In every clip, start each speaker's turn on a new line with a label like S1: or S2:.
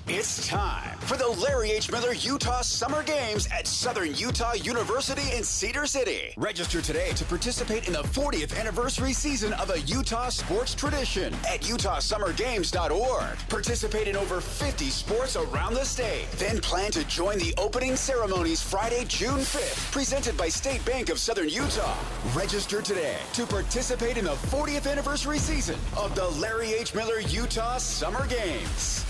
S1: It's time for the Larry H. Miller Utah Summer Games at Southern Utah University in Cedar City. Register today to participate in the 40th anniversary season of a Utah sports tradition at utahsummergames.org. Participate in over 50 sports around the state. Then plan to join the opening ceremonies Friday, June 5th, presented by State Bank of Southern Utah. Register today to participate in the 40th anniversary season of the Larry H. Miller Utah Summer Games.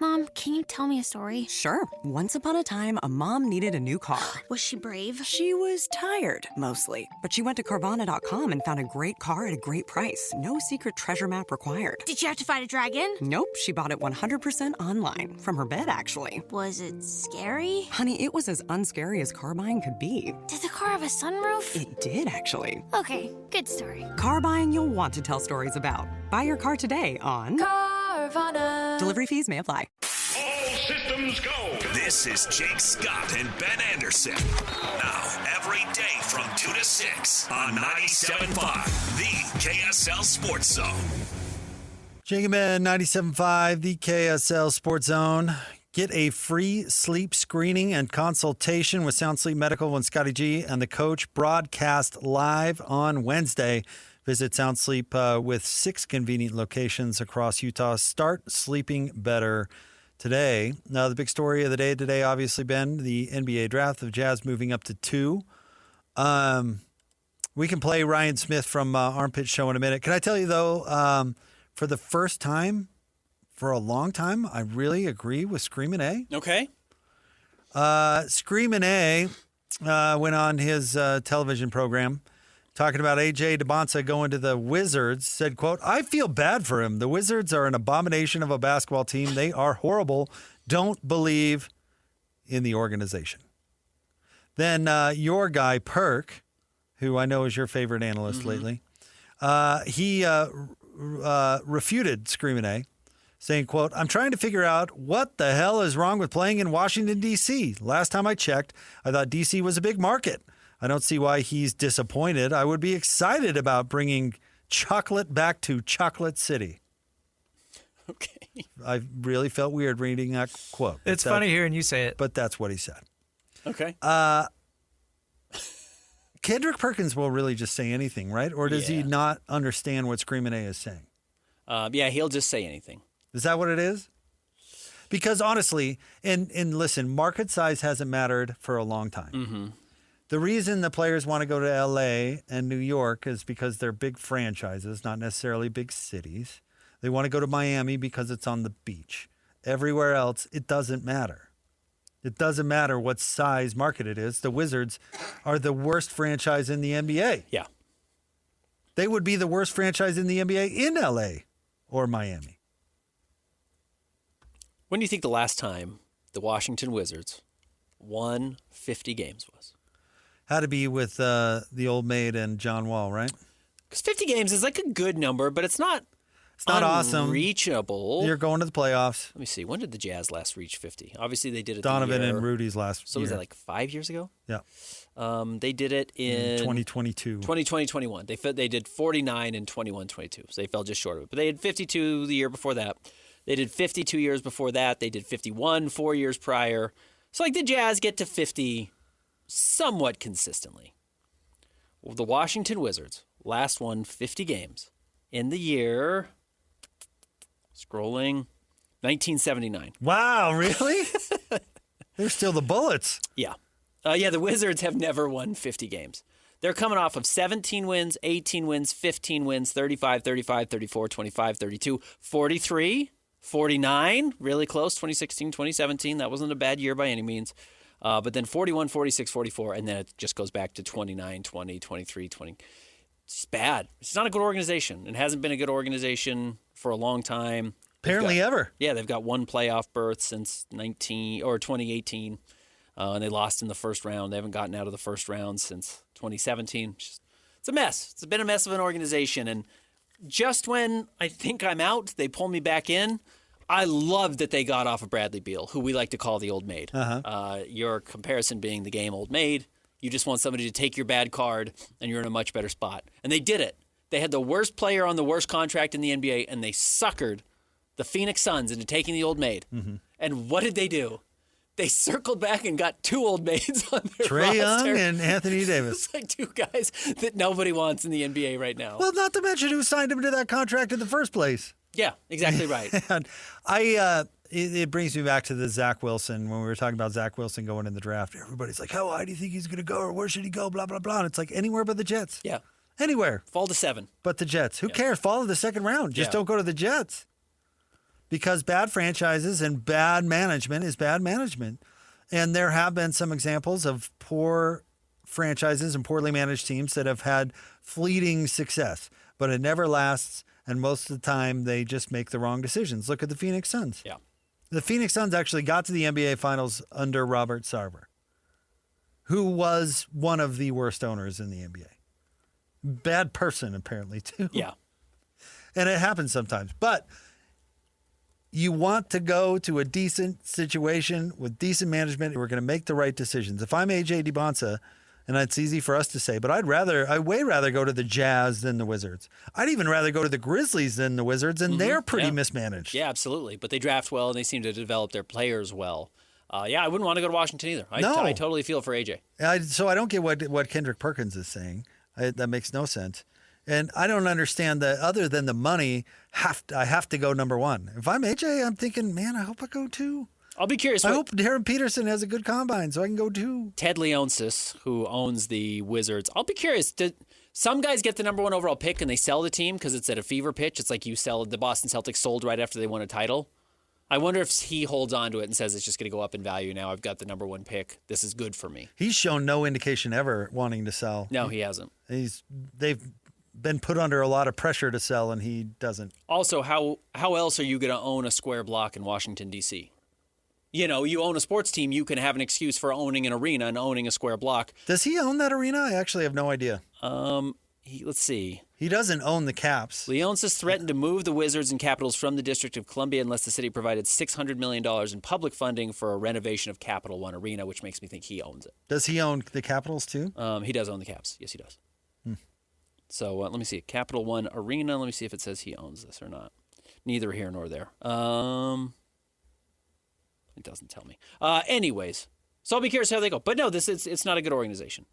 S2: Mom, can you tell me a story?
S3: Sure. Once upon a time, a mom needed a new car.
S2: Was she brave?
S3: She was tired, mostly. But she went to Carvana.com and found a great car at a great price. No secret treasure map required.
S2: Did you have to fight a dragon?
S3: Nope. She bought it 100% online. From her bed, actually.
S2: Was it scary?
S3: Honey, it was as unscary as car buying could be.
S2: Did the car have a sunroof?
S3: It did, actually.
S2: Okay, good story.
S3: Car buying you'll want to tell stories about. Buy your car today on
S2: Carvana.
S3: Delivery fees may apply.
S4: All systems go.
S5: This is Jake Scott and Ben Anderson. Now, every day from 2 to 6 on 97.5, the KSL Sports Zone.
S6: Jake and Ben, 97.5, the KSL Sports Zone. Get a free sleep screening and consultation with Sound Sleep Medical when Scotty G and the coach broadcast live on Wednesday. Visit Sound Sleep with 6 convenient locations across Utah. Start sleeping better today. Now, the big story of the day today, obviously, Ben, the NBA draft of Jazz moving up to 2. We can play Ryan Smith from Armpit Show in a minute. Can I tell you, though, for the first time, for a long time, I really agree with Screamin' A.
S7: Okay.
S6: Screamin' A went on his television program talking about AJ Dybantsa going to the Wizards, said, quote, "I feel bad for him. The Wizards are an abomination of a basketball team. They are horrible. Don't believe in the organization." Then your guy, Perk, who I know is your favorite analyst lately, he refuted Screamin' A, saying, quote, "I'm trying to figure out what the hell is wrong with playing in Washington, D.C. Last time I checked, I thought D.C. was a big market. I don't see why he's disappointed. I would be excited about bringing chocolate back to Chocolate City."
S7: Okay.
S6: I really felt weird reading that quote.
S8: It's funny hearing you say it.
S6: But that's what he said.
S7: Okay.
S6: Kendrick Perkins will really just say anything, right? Or does he not understand what Screamin' A is saying?
S7: Yeah, he'll just say anything.
S6: Is that what it is? Because honestly, and listen, market size hasn't mattered for a long time.
S7: Mm-hmm.
S6: The reason the players want to go to L.A. and New York is because they're big franchises, not necessarily big cities. They want to go to Miami because it's on the beach. Everywhere else, it doesn't matter. It doesn't matter what size market it is. The Wizards are the worst franchise in the NBA.
S7: Yeah.
S6: They would be the worst franchise in the NBA in L.A. or Miami.
S7: When do you think the last time the Washington Wizards won 50 games was?
S6: Had to be with the old maid and John Wall, right?
S7: Because 50 games is like a good number, but it's not
S6: awesome.
S7: Unreachable.
S6: You're going to the playoffs.
S7: Let me see. When did the Jazz last reach 50? Obviously, they did it
S6: Donovan and Rudy's last
S7: So
S6: year.
S7: was that like 5 years ago?
S6: Yeah.
S7: They did it in
S6: 2022.
S7: 2021. They did 49 and 21-22. So they fell just short of it. But they had 52 the year before that. They did 52 years before that. They did 51 4 years prior. So like the Jazz get to 50 somewhat consistently. Well, the Washington Wizards last won 50 games in the year, scrolling, 1979.
S6: Wow, really? They're still the Bullets.
S7: Yeah. The Wizards have never won 50 games. They're coming off of 17 wins, 18 wins, 15 wins, 35, 35, 34, 25, 32, 43, 49, really close, 2016, 2017. That wasn't a bad year by any means. But then 41, 46, 44, and then it just goes back to 29, 20, 23, 20. It's bad. It's not a good organization. It hasn't been a good organization for a long time.
S6: Apparently ever.
S7: Yeah, they've got one playoff berth since 2018, and they lost in the first round. They haven't gotten out of the first round since 2017. It's a mess. It's been a mess of an organization, and just when I think I'm out, they pull me back in. I love that they got off of Bradley Beal, who we like to call the old maid. Your comparison being the game old maid. You just want somebody to take your bad card, and you're in a much better spot. And they did it. They had the worst player on the worst contract in the NBA, and they suckered the Phoenix Suns into taking the old maid.
S6: Mm-hmm.
S7: And what did they do? They circled back and got 2 old maids on their
S6: Trae
S7: roster.
S6: Young and Anthony Davis.
S7: It's like 2 guys that nobody wants in the NBA right now.
S6: Well, not to mention who signed him to that contract in the first place.
S7: Yeah, exactly right.
S6: And it brings me back to the Zach Wilson, when we were talking about Zach Wilson going in the draft. Everybody's like, how high do you think he's going to go, or where should he go, blah, blah, blah. And it's like anywhere but the Jets.
S7: Yeah.
S6: Anywhere.
S7: Fall to 7.
S6: But the Jets. Who cares? Follow the second round. Just don't go to the Jets. Because bad franchises and bad management is bad management. And there have been some examples of poor franchises and poorly managed teams that have had fleeting success. But it never lasts, and most of the time they just make the wrong decisions. Look at the Phoenix Suns.
S7: Yeah.
S6: The Phoenix Suns actually got to the NBA Finals under Robert Sarver, who was one of the worst owners in the NBA. Bad person, apparently, too.
S7: Yeah.
S6: And it happens sometimes. But you want to go to a decent situation with decent management. We're going to make the right decisions. If I'm AJ Dybantsa, and it's easy for us to say, but I'd way rather go to the Jazz than the Wizards. I'd even rather go to the Grizzlies than the Wizards, and they're pretty mismanaged.
S7: Yeah, absolutely. But they draft well, and they seem to develop their players well. I wouldn't want to go to Washington either. I totally feel for AJ.
S6: So I don't get what Kendrick Perkins is saying. That makes no sense. And I don't understand that other than the money, I have to go number 1. If I'm AJ, I'm thinking, man, I hope I go 2.
S7: I'll be curious.
S6: I hope Darren Peterson has a good combine so I can go 2.
S7: Ted Leonsis, who owns the Wizards, I'll be curious. Some guys get the number 1 overall pick and they sell the team because it's at a fever pitch. It's like the Boston Celtics sold right after they won a title. I wonder if he holds on to it and says it's just going to go up in value now. I've got the number 1 pick. This is good for me.
S6: He's shown no indication ever wanting to sell.
S7: No, he hasn't.
S6: They've been put under a lot of pressure to sell, and he doesn't.
S7: Also, how else are you going to own a square block in Washington, D.C.? You know, you own a sports team, you can have an excuse for owning an arena and owning a square block.
S6: Does he own that arena? I actually have no idea.
S7: Let's see.
S6: He doesn't own the Caps.
S7: Leonsis threatened to move the Wizards and Capitals from the District of Columbia unless the city provided $600 million in public funding for a renovation of Capital One Arena, which makes me think he owns it.
S6: Does he own the Capitals too?
S7: He does own the Caps. Yes, he does. So let me see. Capital One Arena. Let me see if it says he owns this or not. Neither here nor there. It doesn't tell me. Anyways, so I'll be curious how they go. But no, it's not a good organization.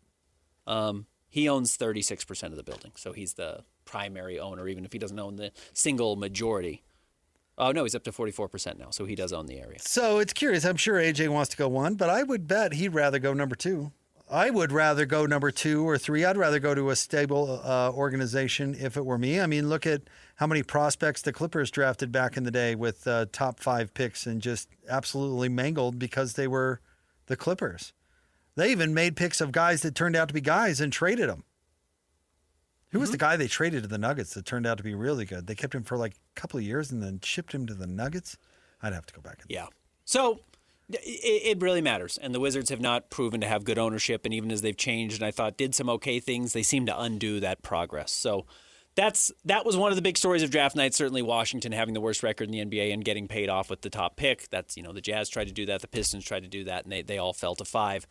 S7: He owns 36% of the building, so he's the primary owner, even if he doesn't own the single majority. Oh, no, he's up to 44% now, so he does own the area.
S6: So it's curious. I'm sure AJ wants to go 1, but I would bet he'd rather go number 2. I would rather go number 2 or 3. I'd rather go to a stable organization if it were me. I mean, look at how many prospects the Clippers drafted back in the day with top 5 picks and just absolutely mangled because they were the Clippers. They even made picks of guys that turned out to be guys and traded them. Who was the guy they traded to the Nuggets that turned out to be really good? They kept him for like a couple of years and then shipped him to the Nuggets. I'd have to go back.
S7: Yeah. So it really matters. And the Wizards have not proven to have good ownership. And even as they've changed and I thought did some okay things, they seem to undo that progress. So that was one of the big stories of draft night. Certainly Washington having the worst record in the NBA and getting paid off with the top pick. That's, the Jazz tried to do that. The Pistons tried to do that. And they all fell to 5.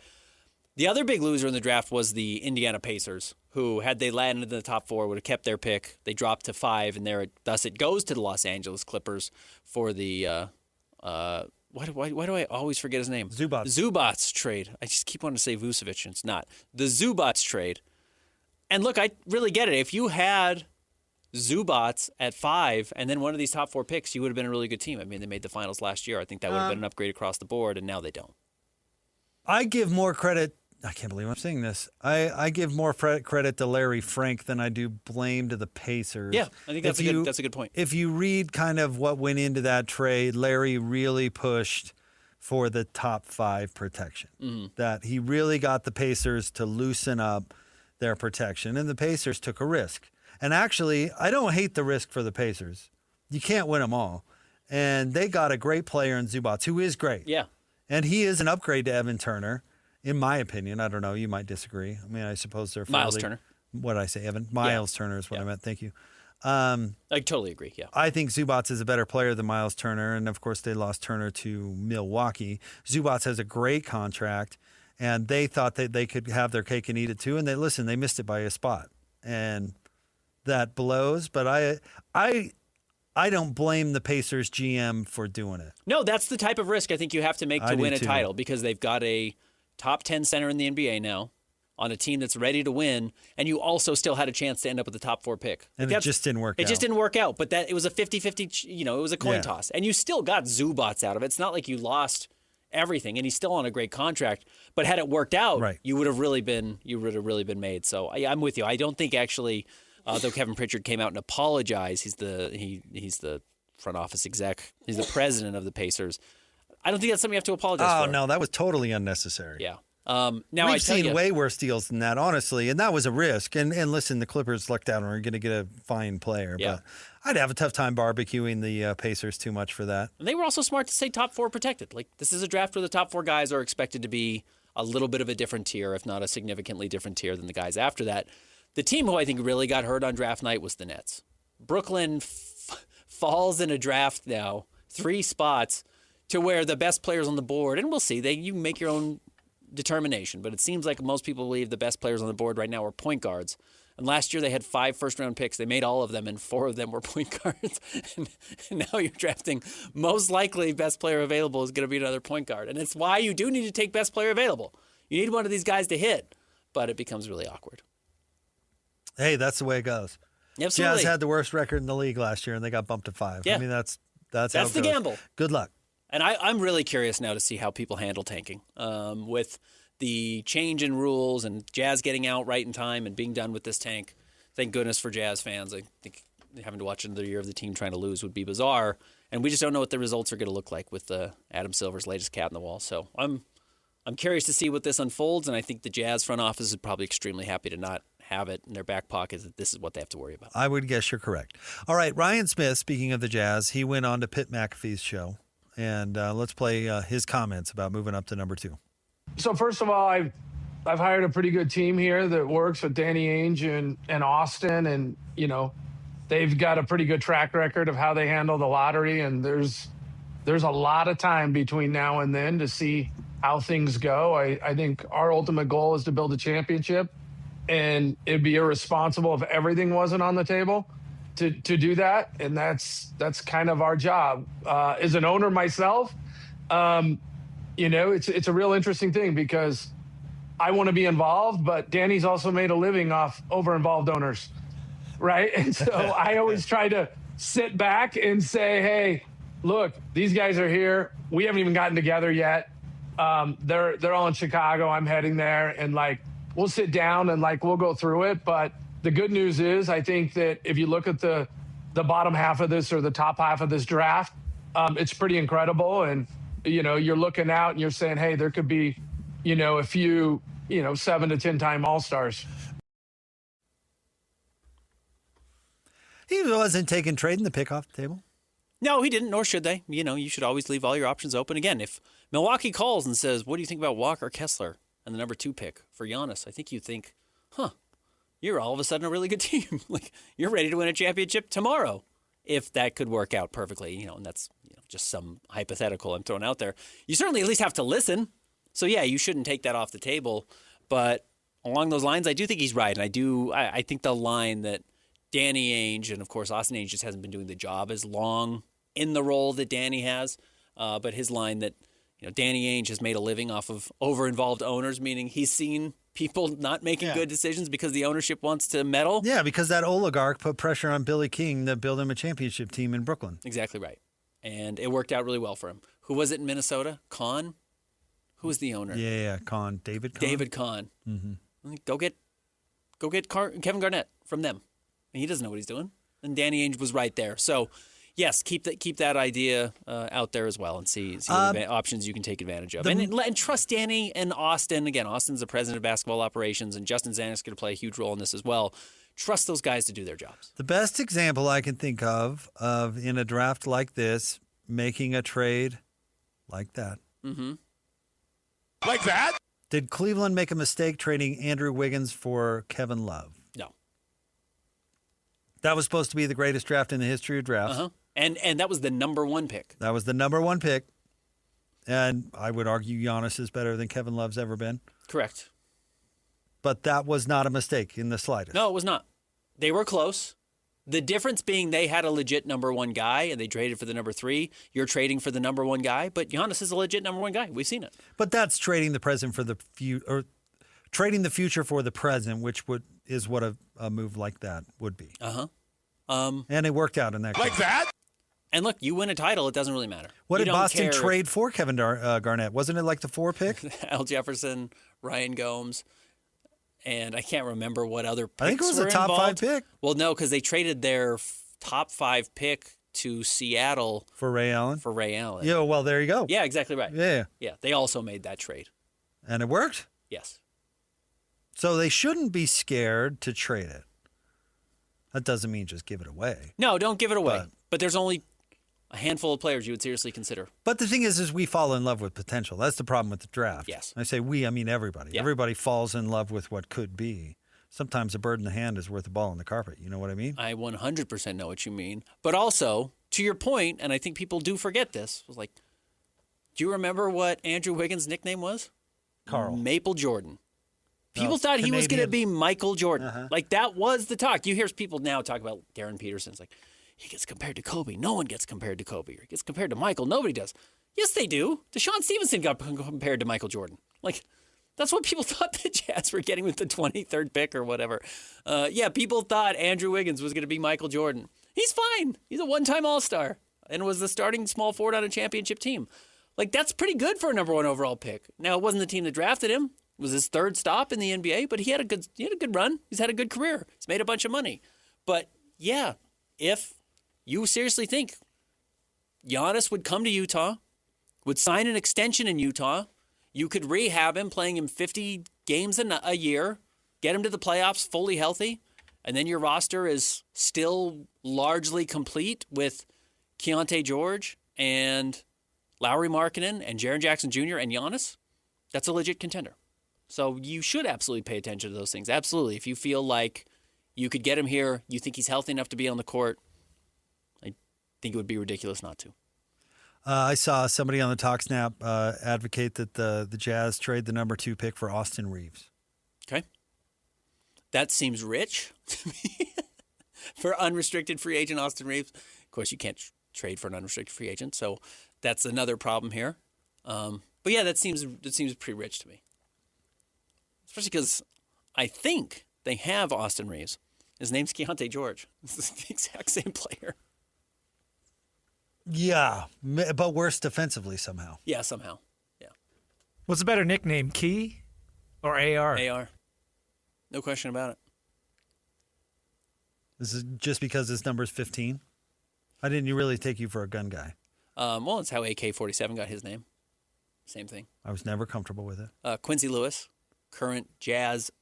S7: The other big loser in the draft was the Indiana Pacers, who, had they landed in the top 4, would have kept their pick. They dropped to 5, and thus it goes to the Los Angeles Clippers for the why do I always forget his name? Zubats trade. I just keep wanting to say Vucevic, and it's not. The Zubats trade. And look, I really get it. If you had Zubats at 5 and then one of these top 4 picks, you would have been a really good team. I mean, they made the finals last year. I think that would have been an upgrade across the board, and now they don't.
S6: I give more credit. I can't believe I'm saying this. I give more credit to Larry Frank than I do blame to the Pacers.
S7: Yeah, I think that's a good point.
S6: If you read kind of what went into that trade, Larry really pushed for the top 5 protection. Mm-hmm. That he really got the Pacers to loosen up their protection, and the Pacers took a risk. And actually, I don't hate the risk for the Pacers. You can't win them all. And they got a great player in Zubats, who is great.
S7: Yeah.
S6: And he is an upgrade to Evan Turner. In my opinion, I don't know. You might disagree. I mean, I suppose they're
S7: Miles Turner.
S6: What did I say, Evan? Miles Turner is what I meant. Thank you.
S7: I totally agree. Yeah.
S6: I think Zubats is a better player than Miles Turner, and of course they lost Turner to Milwaukee. Zubats has a great contract, and they thought that they could have their cake and eat it too. And they missed it by a spot, and that blows. But I I don't blame the Pacers GM for doing it.
S7: No, that's the type of risk I think you have to make to win a title because they've got a top 10 center in the NBA now on a team that's ready to win, and you also still had a chance to end up with the top 4 pick.
S6: And it just didn't work out.
S7: It just didn't work out, but it was a 50-50, it was a coin toss. And you still got Zubats out of it. It's not like you lost everything, and he's still on a great contract. But had it worked out, you would have really been made. So I'm with you. I don't think actually, though Kevin Pritchard came out and apologized, he's the front office exec, he's the president of the Pacers. I don't think that's something you have to apologize for.
S6: Oh no, that was totally unnecessary.
S7: Yeah.
S6: Now we've seen way worse deals than that, honestly, and that was a risk. And listen, the Clippers lucked out and are going to get a fine player, but I'd have a tough time barbecuing the Pacers too much for that.
S7: And they were also smart to say top 4 protected. Like, this is a draft where the top 4 guys are expected to be a little bit of a different tier, if not a significantly different tier than the guys after that. The team who I think really got hurt on draft night was the Nets. Brooklyn falls in a draft now, 3 spots, to where the best players on the board, and we'll see, you can make your own determination, but it seems like most people believe the best players on the board right now are point guards. And last year they had 5 first-round picks. They made all of them, and 4 of them were point guards. and now you're drafting most likely best player available is going to be another point guard. And it's why you do need to take best player available. You need one of these guys to hit, but it becomes really awkward.
S6: Hey, that's the way it goes.
S7: Absolutely.
S6: Jazz had the worst record in the league last year, and they got bumped to 5.
S7: Yeah.
S6: I mean, that's how it
S7: the
S6: goes.
S7: gamble.
S6: Good luck.
S7: And I'm really curious now to see how people handle tanking with the change in rules and Jazz getting out right in time and being done with this tank. Thank goodness for Jazz fans. I think having to watch another year of the team trying to lose would be bizarre. And we just don't know what the results are going to look like with Adam Silver's latest cat in the wall. So I'm curious to see what this unfolds, and I think the Jazz front office is probably extremely happy to not have it in their back pocket that this is what they have to worry about.
S6: I would guess you're correct. All right, Ryan Smith, speaking of the Jazz, he went on to Pitt McAfee's show, and let's play his comments about moving up to number 2.
S8: So first of all, I've hired a pretty good team here that works with Danny Ainge and Austin, and they've got a pretty good track record of how they handle the lottery, and there's a lot of time between now and then to see how things go. I think our ultimate goal is to build a championship, and it'd be irresponsible if everything wasn't on the table to do that, and that's kind of our job. As an owner myself, it's a real interesting thing because I want to be involved, but Danny's also made a living off over-involved owners, right? And so I always try to sit back and say, hey, look, these guys are here. We haven't even gotten together yet. They're all in Chicago. I'm heading there, and we'll sit down and we'll go through it. But the good news is I think that if you look at the bottom half of this or the top half of this draft, it's pretty incredible. And you're looking out and you're saying, hey, there could be, a few, 7 to 10 time All-Stars.
S6: He wasn't trading the pick off the table.
S7: No, he didn't, nor should they. You should always leave all your options open. Again, if Milwaukee calls and says, what do you think about Walker Kessler and the number 2 pick for Giannis? I think you think, you're all of a sudden a really good team. You're ready to win a championship tomorrow. If that could work out perfectly, and that's just some hypothetical I'm throwing out there. You certainly at least have to listen. So, yeah, you shouldn't take that off the table. But along those lines, I do think he's right. And I think the line that Danny Ainge, and of course Austin Ainge just hasn't been doing the job as long in the role that Danny has. But his line that, Danny Ainge has made a living off of over-involved owners, meaning he's seen people not making good decisions because the ownership wants to meddle.
S6: Yeah, because that oligarch put pressure on Billy King to build him a championship team in Brooklyn.
S7: Exactly right. And it worked out really well for him. Who was it in Minnesota? Kahn? Who was the owner?
S6: Yeah, Kahn. David Kahn.
S7: David Kahn. Mm-hmm. Go get Kevin Garnett from them. And he doesn't know what he's doing. And Danny Ainge was right there. So, yes, keep that idea out there as well and see what options you can take advantage of. And trust Danny and Austin. Again, Austin's the president of basketball operations, and Justin Zanik's going to play a huge role in this as well. Trust those guys to do their jobs.
S6: The best example I can think of in a draft like this, making a trade like that.
S7: Mm-hmm.
S4: Like that?
S6: Did Cleveland make a mistake trading Andrew Wiggins for Kevin Love?
S7: No.
S6: That was supposed to be the greatest draft in the history of drafts.
S7: Uh-huh. And that was the number 1 pick.
S6: That was the number 1 pick. And I would argue Giannis is better than Kevin Love's ever been.
S7: Correct.
S6: But that was not a mistake in the slightest.
S7: No, it was not. They were close. The difference being they had a legit number one guy and they traded for the number 3. You're trading for the number one guy, but Giannis is a legit number one guy. We've seen it.
S6: But that's trading the present for the future, or trading the future for the present, which is what a move like that would be. And it worked out in that
S4: Like
S6: case.
S4: that?
S7: And look, you win a title, it doesn't really matter.
S6: What
S7: You
S6: did
S7: don't
S6: Boston
S7: care
S6: trade for Kevin Garnett? Wasn't it like the 4 pick?
S7: Al Jefferson, Ryan Gomes, and I can't remember what other picks
S6: I think it was
S7: were
S6: a top
S7: involved.
S6: 5 pick.
S7: Well, no, because they traded their top 5 pick to Seattle
S6: For Ray Allen?
S7: for Ray Allen.
S6: Yeah, well, there you go.
S7: Yeah, exactly right.
S6: Yeah.
S7: Yeah, they also made that trade.
S6: And it worked.
S7: Yes.
S6: So they shouldn't be scared to trade it. That doesn't mean just give it away.
S7: No, don't give it away.
S6: But-
S7: But there's only a handful of players you would seriously consider.
S6: But the thing is we fall in love with potential. That's the problem with the draft.
S7: Yes.
S6: I say we, I mean everybody.
S7: Yeah.
S6: Everybody falls in love with what could be. Sometimes a bird in the hand is worth a ball on the carpet. You know what I mean?
S7: I 100% know what you mean. But also, to your point, and I think people do forget this, was like, do you remember what Andrew Wiggins' nickname was?
S6: Carl.
S7: Maple Jordan. People
S6: Oh,
S7: thought he was going to
S6: Canadian.
S7: be Michael Jordan. Like, that was the talk. You hear people now talk about Darren Peterson's like, he gets compared to Kobe. No one gets compared to Kobe. Or he gets compared to Michael. Nobody does. Yes, they do. Deshaun Stevenson got compared to Michael Jordan. Like, that's what people thought the Jazz were getting with the 23rd pick or whatever. Yeah, people thought Andrew Wiggins was going to be Michael Jordan. He's fine. He's a one-time All-Star and was the starting small forward on a championship team. Like, that's pretty good for a number 1 overall pick. Now, it wasn't the team that drafted him. It was his 3rd stop in the NBA, but he had a good run. He's had a good career. He's made a bunch of money. But, yeah, if you seriously think Giannis would come to Utah, would sign an extension in Utah, you could rehab him, playing him 50 games a year, get him to the playoffs fully healthy, and then your roster is still largely complete with Keontae George and Lowry Markkanen and Jaren Jackson Jr. and Giannis, that's a legit contender. So you should absolutely pay attention to those things. Absolutely. If you feel like you could get him here, you think he's healthy enough to be on the court, I think it would be ridiculous not to.
S6: I saw somebody on the TalkSnap advocate that the Jazz trade the number 2 pick for Austin Reeves.
S7: Okay. That seems rich to me for unrestricted free agent Austin Reeves. Of course, you can't trade for an unrestricted free agent, so that's another problem here. But yeah, that seems pretty rich to me, especially because I think they have Austin Reeves. His name's Keontae George. It's the exact same player.
S6: Yeah, but worse defensively somehow.
S7: Yeah, somehow. Yeah.
S9: What's a better nickname, Key or AR?
S7: AR. No question about it.
S6: This is just because this number is 15? I didn't really take you for a gun guy.
S7: Well, it's how AK-47 got his name. Same thing.
S6: I was never comfortable with it.
S7: Quincy Lewis, current Jazz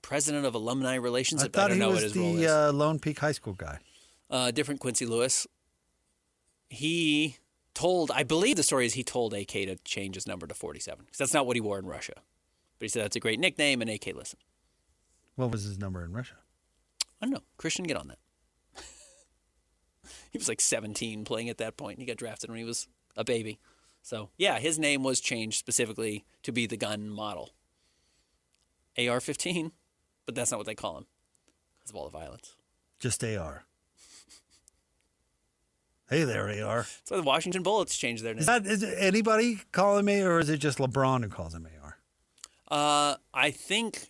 S7: president of alumni relations.
S6: I thought
S7: don't
S6: he
S7: know what
S6: was
S7: his role
S6: the
S7: is.
S6: Lone Peak High School guy.
S7: Different Quincy Lewis. He told, I believe the story is he told AK to change his number to 47 because that's not what he wore in Russia. But he said that's a great nickname, and AK listened.
S6: What was his number in Russia?
S7: I don't know. Christian, get on that. He was like 17 playing at that point. He got drafted when he was a baby. So, yeah, his name was changed specifically to be the gun model. AR-15, but that's not what they call him because of all the violence.
S6: Just AR. Hey there, AR.
S7: That's why the Washington Bullets changed their name.
S6: Is it anybody calling me, or is it just LeBron who calls him AR?
S7: I think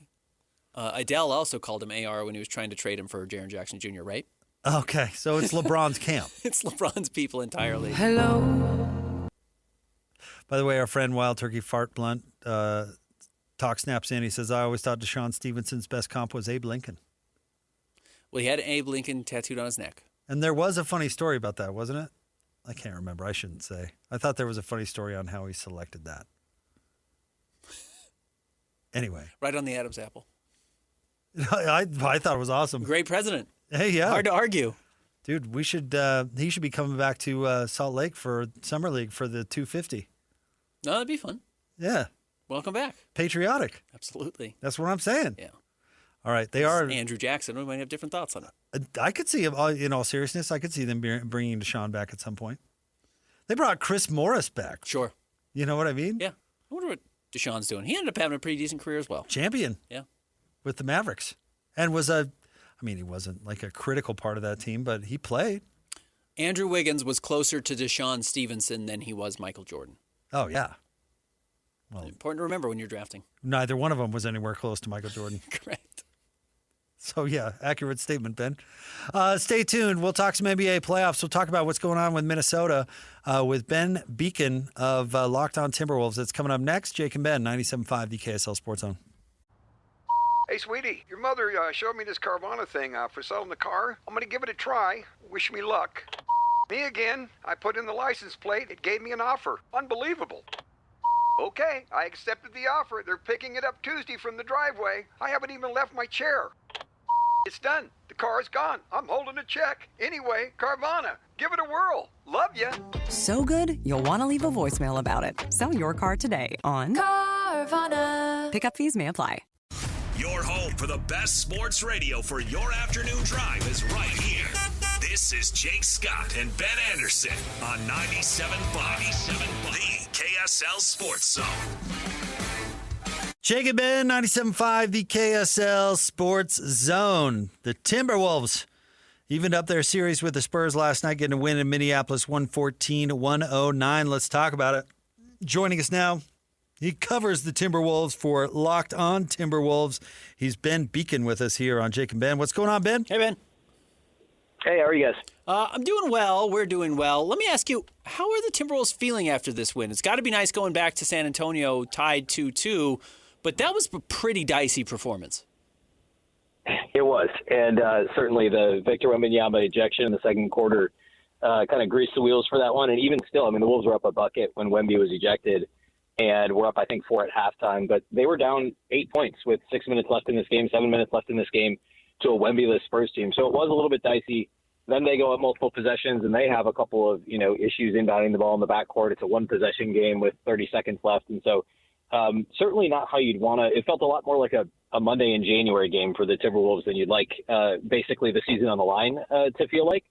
S7: Adele also called him AR when he was trying to trade him for Jaren Jackson Jr., right?
S6: Okay, so it's LeBron's camp.
S7: It's LeBron's people entirely.
S2: Hello.
S6: By the way, our friend Wild Turkey Fart Blunt talk snaps in. He says, I always thought Deshaun Stevenson's best comp was Abe Lincoln.
S7: Well, he had Abe Lincoln tattooed on his neck.
S6: And there was a funny story about that, wasn't it? I can't remember. I shouldn't say. I thought there was a funny story on how he selected that. Anyway.
S7: Right on the Adam's apple.
S6: I thought it was awesome.
S7: Great president.
S6: Hey, yeah.
S7: Hard to argue.
S6: Dude, he should be coming back to Salt Lake for Summer League for the 250.
S7: No, that'd be fun.
S6: Yeah.
S7: Welcome back.
S6: Patriotic.
S7: Absolutely.
S6: That's what I'm saying.
S7: Yeah.
S6: All right. They are.
S7: Andrew Jackson. We might have different thoughts on it.
S6: I could see, in all seriousness, I could see them bringing Deshaun back at some point. They brought Chris Morris back.
S7: Sure.
S6: You know what I mean?
S7: Yeah. I wonder what Deshaun's doing. He ended up having a pretty decent career as well.
S6: Champion.
S7: Yeah.
S6: With the Mavericks. And was a I mean, he wasn't like a critical part of that team, but he played.
S7: Andrew Wiggins was closer to Deshaun Stevenson than he was Michael Jordan.
S6: Oh, yeah.
S7: Well, important to remember when you're drafting.
S6: Neither one of them was anywhere close to Michael Jordan.
S7: Correct.
S6: So, yeah, accurate statement, Ben. Stay tuned. We'll talk some NBA playoffs. We'll talk about what's going on with Minnesota with Ben Beecken of Locked On Timberwolves. That's coming up next. Jake and Ben, 97.5, the KSL Sports Zone.
S10: Hey, sweetie, your mother showed me this Carvana thing for selling the car. I'm going to give it a try. Wish me luck. Me again. I put in the license plate. It gave me an offer. Unbelievable. Okay, I accepted the offer. They're picking it up Tuesday from the driveway. I haven't even left my chair. It's done. The car is gone. I'm holding a check. Anyway, Carvana, give it a whirl. Love ya.
S3: So good, you'll want to leave a voicemail about it. Sell your car today on
S2: Carvana.
S3: Pickup fees may apply.
S5: Your home for the best sports radio for your afternoon drive is right here. This is Jake Scott and Ben Anderson on 97.5, the KSL Sports Zone.
S6: Jake and Ben, 97.5, the KSL Sports Zone. The Timberwolves evened up their series with the Spurs last night, getting a win in Minneapolis, 114-109. Let's talk about it. Joining us now, he covers the Timberwolves for Locked On Timberwolves. He's Ben Beecken with us here on Jake and Ben. What's going on, Ben?
S7: Hey, Ben.
S11: Hey, how are you guys?
S7: I'm doing well. We're doing well. Let me ask you, how are the Timberwolves feeling after this win? It's got to be nice going back to San Antonio tied 2-2, but that was a pretty dicey performance.
S11: It was, and certainly the Victor Wembanyama ejection in the second quarter kind of greased the wheels for that one. And even still, I mean, the Wolves were up a bucket when Wemby was ejected, and we're up, I think, 4 at halftime. But they were down 8 points with 6 minutes left in this game, 7 minutes left in this game to a Wemby-less Spurs team. So it was a little bit dicey. Then they go up multiple possessions, and they have a couple of, issues inbounding the ball in the backcourt. It's a one-possession game with 30 seconds left. And so certainly not how you'd want to – it felt a lot more like a Monday in January game for the Timberwolves than you'd like basically the season on the line to feel like.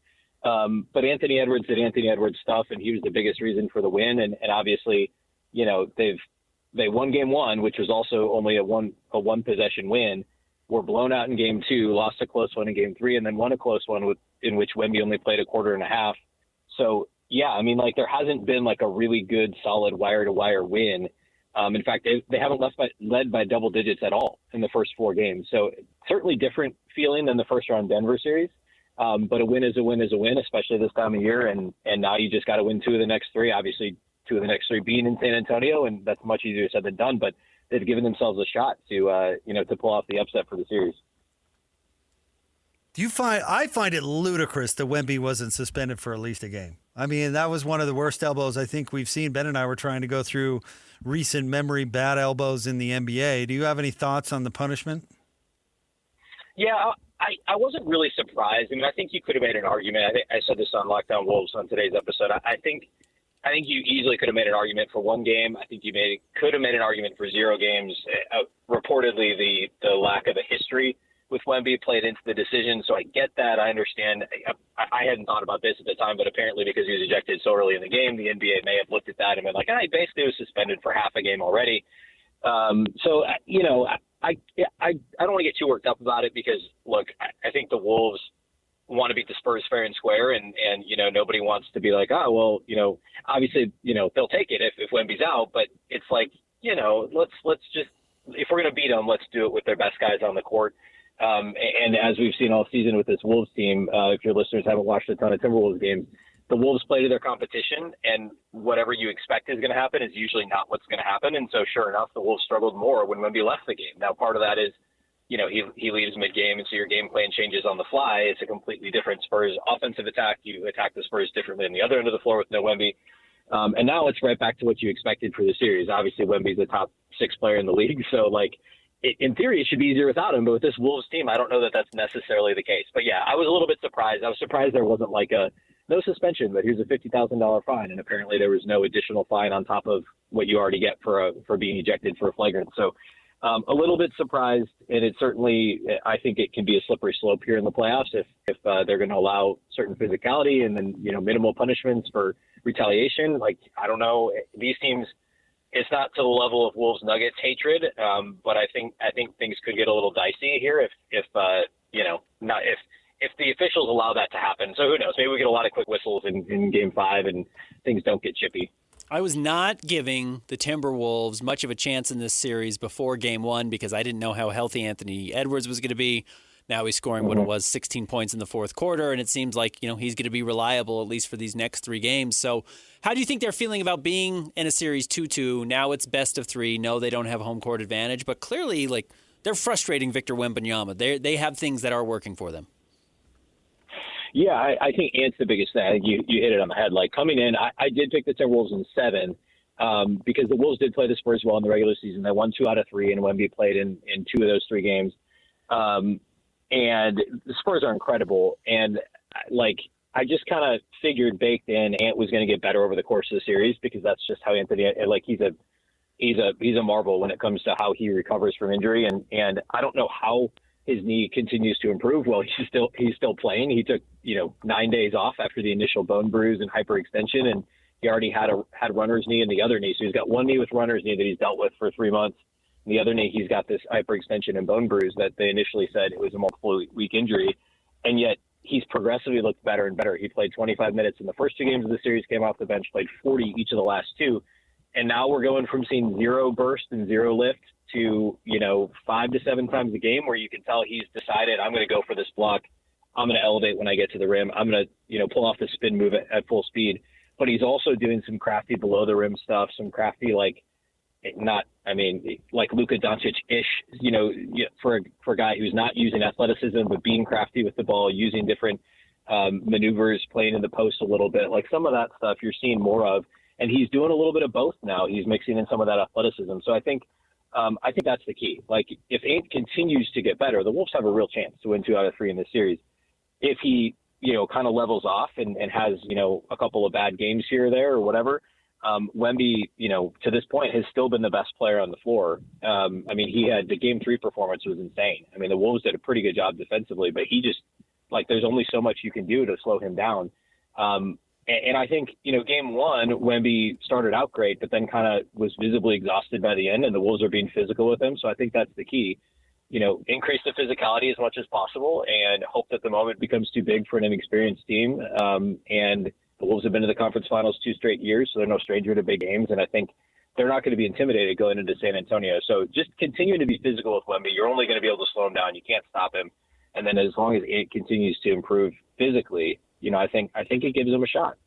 S11: But Anthony Edwards did Anthony Edwards stuff, and he was the biggest reason for the win. And obviously, they won game one, which was also only a one-possession win. Were blown out in game two, lost a close one in game three, and then won a close one in which Wemby only played a quarter and a half. So, yeah, I mean, there hasn't been a really good, solid wire-to-wire win. In fact, they haven't led by double digits at all in the first 4 games. So certainly different feeling than the first-round Denver series. But a win is a win is a win, especially this time of year. And now you just got to win 2 of the next 3, obviously 2 of the next 3 being in San Antonio, and that's much easier said than done. But they've given themselves a shot to pull off the upset for the series.
S6: I find it ludicrous that Wemby wasn't suspended for at least a game. I mean, that was one of the worst elbows I think we've seen. Ben and I were trying to go through recent memory bad elbows in the NBA. Do you have any thoughts on the punishment?
S11: Yeah, I wasn't really surprised. I mean, I think you could have made an argument. I said this on Lockdown Wolves on today's episode. I think you easily could have made an argument for 1 game. I think you could have made an argument for 0 games. Reportedly, the lack of a history with Wemby played into the decision, so I get that. I understand. I hadn't thought about this at the time, but apparently because he was ejected so early in the game, the NBA may have looked at that and been like, he basically was suspended for half a game already. So, I don't want to get too worked up about it because, look, I think the Wolves want to beat the Spurs fair and square, and nobody wants to be like, obviously, they'll take it if Wemby's out, but it's like, let's just, if we're going to beat them, let's do it with their best guys on the court. And as we've seen all season with this Wolves team, if your listeners haven't watched a ton of Timberwolves games, the Wolves play to their competition, and whatever you expect is going to happen is usually not what's going to happen. And so sure enough, the Wolves struggled more when Wemby left the game. Now, part of that is, he leaves mid-game, and so your game plan changes on the fly. It's a completely different Spurs offensive attack. You attack the Spurs differently on the other end of the floor with no Wemby. And now it's right back to what you expected for the series. Obviously, Wemby's the top 6 player in the league, so, in theory, it should be easier without him. But with this Wolves team, I don't know that that's necessarily the case. But, yeah, I was a little bit surprised. I was surprised there wasn't no suspension, but here's a $50,000 fine. And apparently there was no additional fine on top of what you already get for being ejected for a flagrant. So a little bit surprised. And it certainly, I think it can be a slippery slope here in the playoffs if they're going to allow certain physicality and then, minimal punishments for retaliation. I don't know. These teams, it's not to the level of Wolves Nuggets hatred, but I think things could get a little dicey here if not if the officials allow that to happen. So who knows? Maybe we get a lot of quick whistles in Game 5 and things don't get chippy.
S7: I was not giving the Timberwolves much of a chance in this series before Game 1 because I didn't know how healthy Anthony Edwards was going to be. Now he's scoring what it was, 16 points in the fourth quarter, and it seems like he's going to be reliable at least for these next 3 games. So how do you think they're feeling about being in a series 2-2? Now it's best of 3. No, they don't have home court advantage, but clearly they're frustrating Victor Wembanyama. They have things that are working for them.
S11: Yeah, I think Ant's the biggest thing. I think you hit it on the head. Coming in, I did pick the Timberwolves in 7 because the Wolves did play the Spurs well in the regular season. They won 2 out of 3, and Wemby played in 2 of those 3 games. And the Spurs are incredible. And I just kind of figured baked in Ant was going to get better over the course of the series because that's just how Anthony, he's a marvel when it comes to how he recovers from injury. And I don't know how his knee continues to improve. Well, he's still playing. He took, 9 days off after the initial bone bruise and hyperextension. And he already had runner's knee in the other knee. So he's got one knee with runner's knee that he's dealt with for 3 months. The other knee, he's got this hyperextension and bone bruise that they initially said it was a multiple-week injury, and yet he's progressively looked better and better. He played 25 minutes in the first 2 games of the series, came off the bench, played 40 each of the last 2, and now we're going from seeing 0 burst and 0 lift to 5 to 7 times a game where you can tell he's decided I'm going to go for this block. I'm going to elevate when I get to the rim. I'm going to pull off the spin move at full speed. But he's also doing some crafty below the rim stuff, some crafty Luka Doncic-ish, for a guy who's not using athleticism but being crafty with the ball, using different maneuvers, playing in the post a little bit. Some of that stuff you're seeing more of, and he's doing a little bit of both now. He's mixing in some of that athleticism. So I think that's the key. If Ant continues to get better, the Wolves have a real chance to win 2 out of 3 in this series. If he, kind of levels off and has, a couple of bad games here or there or whatever, Wemby, to this point has still been the best player on the floor. He had the Game 3 performance was insane. The Wolves did a pretty good job defensively, but he just there's only so much you can do to slow him down. And I think, Game 1, Wemby started out great, but then kind of was visibly exhausted by the end, and the Wolves are being physical with him. So I think that's the key. Increase the physicality as much as possible and hope that the moment becomes too big for an inexperienced team. And the Wolves have been to the conference finals 2 straight years, so they're no stranger to big games. And I think they're not going to be intimidated going into San Antonio. So just continuing to be physical with Wemby, you're only going to be able to slow him down. You can't stop him. And then as long as it continues to improve physically, I think it gives him a shot.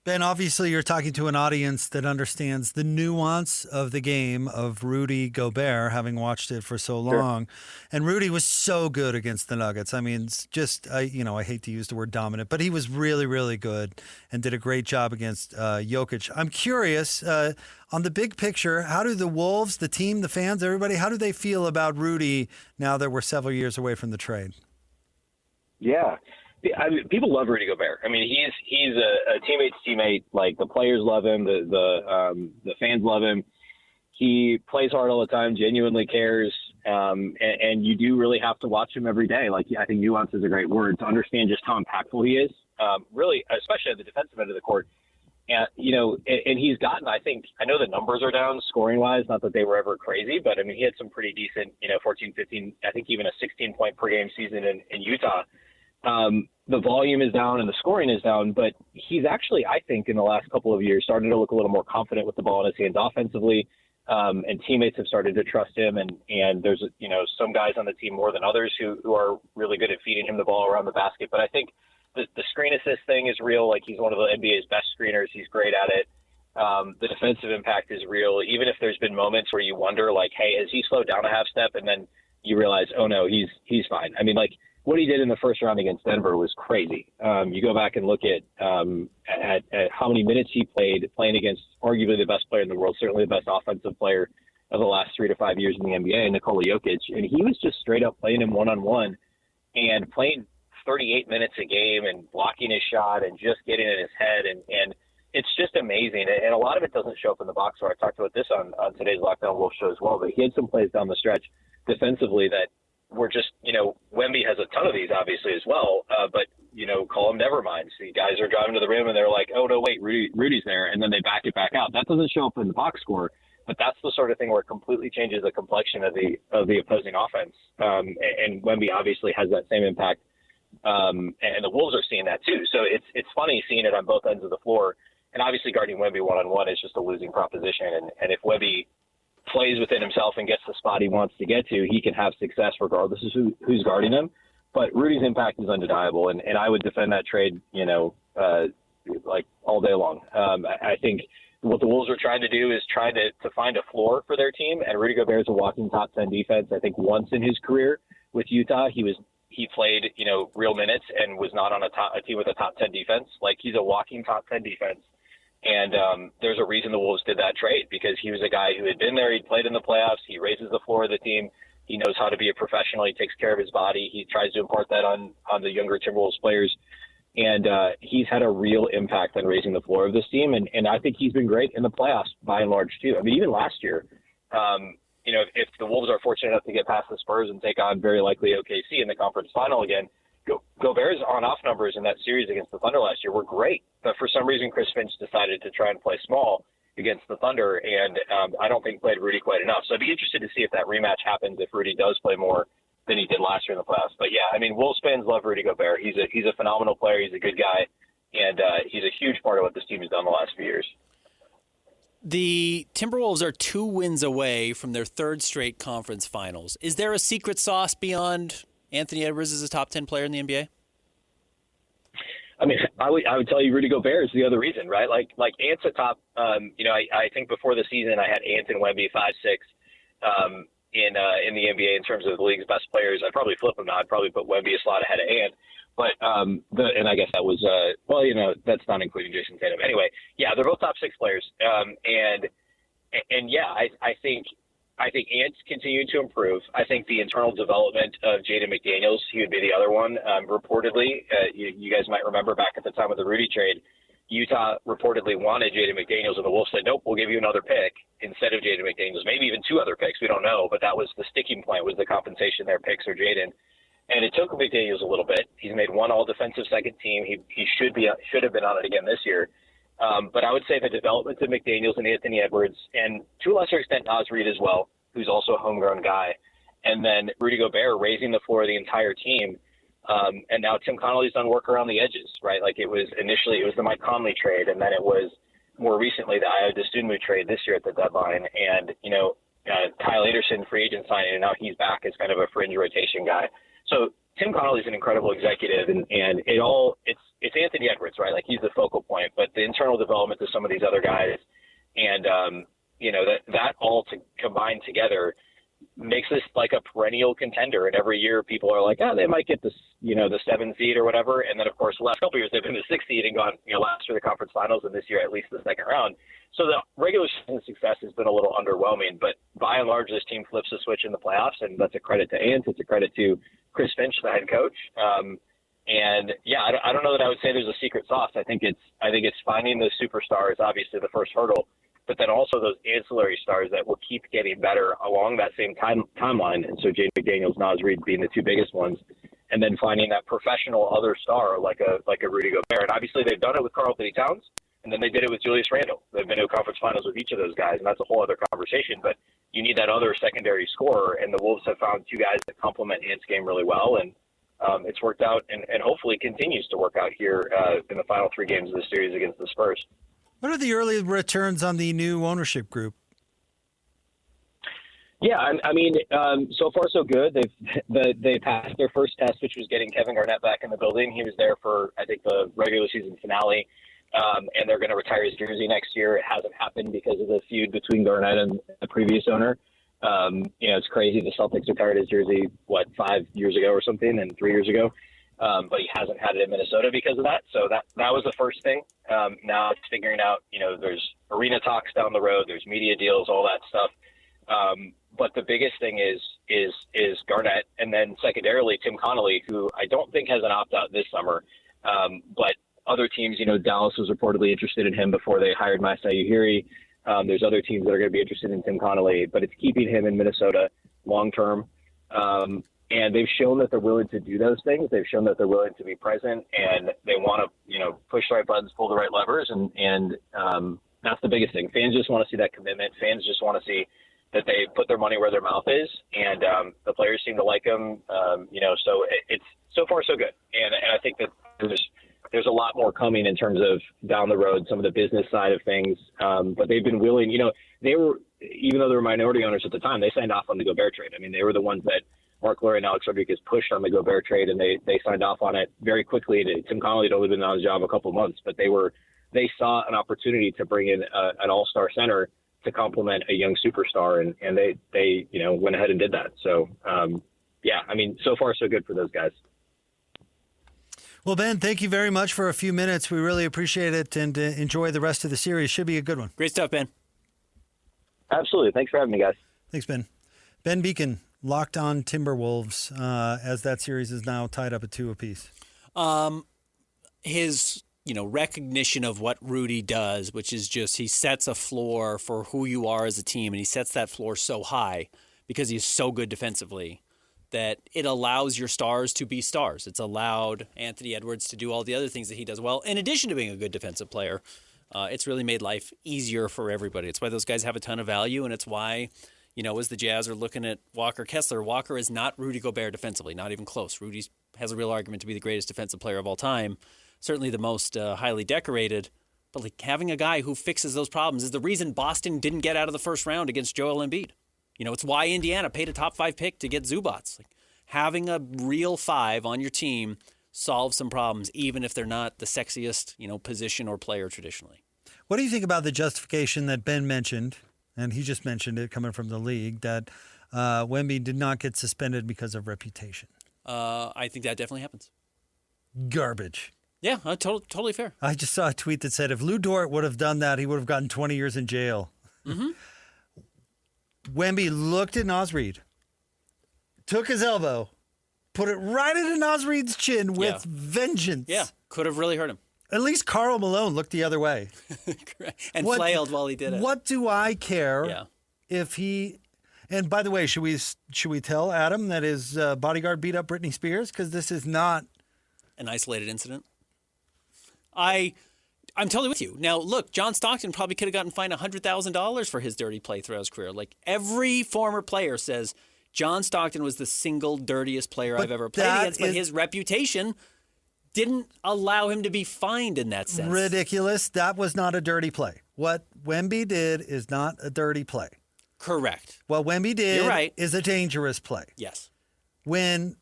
S6: Ben, obviously you're talking to an audience that understands the nuance of the game of Rudy Gobert, having watched it for so long. Sure. And Rudy was so good against the Nuggets. I hate to use the word dominant, but he was really, really good and did a great job against Jokic. I'm curious, on the big picture, how do the Wolves, the team, the fans, everybody, how do they feel about Rudy now that we're several years away from the trade?
S11: Yeah. People love Rudy Gobert. He's a teammate's teammate. The players love him. The fans love him. He plays hard all the time, genuinely cares. And you do really have to watch him every day. I think nuance is a great word to understand just how impactful he is. Really, especially at the defensive end of the court. And, and he's gotten, I know the numbers are down scoring wise, not that they were ever crazy, but he had some pretty decent, 14, 15, I think even a 16 point per game season in Utah. The volume is down and the scoring is down, but he's actually, I think, in the last couple of years started to look a little more confident with the ball in his hands offensively, and teammates have started to trust him. And there's, some guys on the team more than others who are really good at feeding him the ball around the basket. But I think the screen assist thing is real. He's one of the NBA's best screeners. He's great at it. The defensive impact is real. Even if there's been moments where you wonder, hey, has he slowed down a half step? And then you realize, oh no, he's fine. What he did in the first round against Denver was crazy. You go back and look at how many minutes he playing against arguably the best player in the world, certainly the best offensive player of the last 3 to 5 years in the NBA, Nikola Jokic. And he was just straight up playing him one-on-one and playing 38 minutes a game and blocking his shot and just getting in his head. And it's just amazing. And a lot of it doesn't show up in the box score. I talked about this on today's Locked On Wolves show as well, but he had some plays down the stretch defensively that we're just, Wemby has a ton of these obviously as well, but, call them never minds. The guys are driving to the rim and they're like, oh no, wait, Rudy's there. And then they back it back out. That doesn't show up in the box score, But that's the sort of thing where it completely changes the complexion of the opposing offense. And Wemby obviously has that same impact. And the Wolves are seeing that too. So it's funny seeing it on both ends of the floor. And obviously guarding Wemby one-on-one is just a losing proposition. And if Wemby plays within himself and gets the spot he wants to get to, he can have success regardless of who's guarding him. But Rudy's impact is undeniable, and I would defend that trade, like all day long. I think what the Wolves are trying to do is try to find a floor for their team, and Rudy Gobert is a walking top 10 defense. I think once in his career with Utah, he played, real minutes and was not on a team with a top 10 defense. Like, he's a walking top 10 defense. And there's a reason the Wolves did that trade, because he was a guy who had been there. He'd played in the playoffs. He raises the floor of the team. He knows how to be a professional. He takes care of his body. He tries to impart that on the younger Timberwolves players. And he's had a real impact on raising the floor of this team. And I think he's been great in the playoffs by and large, too. I mean, even last year, if the Wolves are fortunate enough to get past the Spurs and take on very likely OKC in the conference final again, Gobert's on-off numbers in that series against the Thunder last year were great. But for some reason, Chris Finch decided to try and play small against the Thunder, and I don't think played Rudy quite enough. So I'd be interested to see if that rematch happens, if Rudy does play more than he did last year in the playoffs. But yeah, I mean, Wolves fans love Rudy Gobert. He's a phenomenal player. He's a good guy, and he's a huge part of what this team has done the last few years.
S7: The Timberwolves are 2 wins away from their 3rd straight conference finals. Is there a secret sauce beyond Anthony Edwards as a top 10 player in the NBA?
S11: I mean, I would tell you Rudy Gobert is the other reason, right? Like Ant's a top. I think before the season I had Ant and Wemby 5-6 in the NBA in terms of the league's best players. I'd probably flip them now. I'd probably put Wemby a slot ahead of Ant. But and I guess that was that's not including Jason Tatum. Anyway, yeah, they're both top 6 players. And yeah, I think Ant's continuing to improve. I think the internal development of Jaden McDaniels, he would be the other one. Reportedly, you guys might remember back at the time of the Rudy trade, Utah reportedly wanted Jaden McDaniels, and the Wolves said, nope, we'll give you another pick instead of Jaden McDaniels, maybe even 2 other picks. We don't know, but that was the sticking point, was the compensation there, picks or Jaden. And it took McDaniels a little bit. He's made one all-defensive second team. He should have been on it again this year. But I would say the development of McDaniels and Anthony Edwards, and to a lesser extent Naz Reid as well, who's also a homegrown guy, and then Rudy Gobert raising the floor of the entire team. And now Tim Connolly's done work around the edges, right? Like initially it was the Mike Conley trade, and then it was more recently the Ayo Dosunmu trade this year at the deadline. And, Kyle Anderson, free agent signing, and now he's back as kind of a fringe rotation guy. So Tim Connolly's an incredible executive, and it's Anthony Edwards, right? Like, he's the focal point, but the internal development of some of these other guys, and that all combined together makes this like a perennial contender. And every year people are like, they might get this, the 7 seed or whatever. And then of course the last couple of years they've been the 6 seed and gone, last year the conference finals, and this year at least the second round. So the regular season success has been a little underwhelming, but by and large this team flips the switch in the playoffs, and that's a credit to Ant. It's a credit to Chris Finch, the head coach. And yeah, I don't know that I would say there's a secret sauce. I think it's finding those superstars, obviously the first hurdle, but then also those ancillary stars that will keep getting better along that same timeline. And so Jaden McDaniels, Naz Reid being the 2 biggest ones, and then finding that professional other star like a Rudy Gobert. And obviously they've done it with Karl Anthony Towns, and then they did it with Julius Randle. They've been to conference finals with each of those guys, and that's a whole other conversation. But you need that other secondary scorer, and the Wolves have found 2 guys that complement Ant's game really well, and it's worked out and hopefully continues to work out here in the final 3 games of the series against the Spurs.
S6: What are the early returns on the new ownership group?
S11: Yeah, I mean, so far so good. They passed their first test, which was getting Kevin Garnett back in the building. He was there for, I think, the regular season finale, and they're going to retire his jersey next year. It hasn't happened because of the feud between Garnett and the previous owner. It's crazy. The Celtics retired his jersey, 5 years ago or something, and 3 years ago. But he hasn't had it in Minnesota because of that. So that was the first thing. Now it's figuring out, there's arena talks down the road, there's media deals, all that stuff. But the biggest thing is Garnett, and then secondarily Tim Connolly, who I don't think has an opt-out this summer. But other teams, Dallas was reportedly interested in him before they hired Masai Ujiri. There's other teams that are going to be interested in Tim Connolly, but it's keeping him in Minnesota long-term. And they've shown that they're willing to do those things. They've shown that they're willing to be present, and they want to, push the right buttons, pull the right levers, and That's the biggest thing. Fans just want to see that commitment. Fans just want to see that they put their money where their mouth is, and the players seem to like them. So it's so far so good, and I think that there's a lot more coming in terms of down the road, some of the business side of things. But they've been willing. They were, even though they were minority owners at the time, they signed off on the Gobert trade. I mean, they were the ones that Mark Lowry and Alex Rodriguez pushed on the Gobert trade, and they signed off on it very quickly. Tim Connolly had only been on the job a couple of months, but they saw an opportunity to bring in an all-star center to complement a young superstar, and they went ahead and did that. So, so far so good for those guys.
S6: Well, Ben, thank you very much for a few minutes. We really appreciate it, and enjoy the rest of the series. Should be a good one.
S7: Great stuff, Ben.
S11: Absolutely. Thanks for having me, guys.
S6: Thanks, Ben. Ben Beecken, locked on Timberwolves, as that series is now tied up at 2 apiece.
S7: His recognition of what Rudy does, which is just he sets a floor for who you are as a team, and he sets that floor so high because he's so good defensively that it allows your stars to be stars. It's allowed Anthony Edwards to do all the other things that he does well, in addition to being a good defensive player. It's really made life easier for everybody. It's why those guys have a ton of value, and it's why, as the Jazz are looking at Walker Kessler, Walker is not Rudy Gobert defensively, not even close. Rudy has a real argument to be the greatest defensive player of all time, certainly the most highly decorated. But having a guy who fixes those problems is the reason Boston didn't get out of the first round against Joel Embiid. It's why Indiana paid a top 5 pick to get Zubats. Having a real 5 on your team solves some problems, even if they're not the sexiest, position or player traditionally.
S6: What do you think about the justification that Ben mentioned, and he just mentioned it coming from the league, that Wemby did not get suspended because of reputation?
S7: I think that definitely happens.
S6: Garbage.
S7: Yeah, totally fair.
S6: I just saw a tweet that said if Lou Dort would have done that, he would have gotten 20 years in jail.
S7: Mm-hmm.
S6: Wemby looked at Naz Reid, took his elbow, put it right into Naz Reid's chin with vengeance.
S7: Yeah, could have really hurt him.
S6: At least Karl Malone looked the other way.
S7: And flailed while he did it.
S6: What do I care if he... And by the way, should we tell Adam that his bodyguard beat up Britney Spears? Because this is not...
S7: an isolated incident. I'm totally with you. Now, look, John Stockton probably could have gotten fined $100,000 for his dirty play throughout his career. Every former player says John Stockton was the single dirtiest player I've ever played against, but his reputation didn't allow him to be fined in that sense.
S6: Ridiculous. That was not a dirty play. What Wemby did is not a dirty play.
S7: Correct.
S6: What Wemby did
S7: You're right.
S6: is a dangerous play.
S7: Yes.
S6: When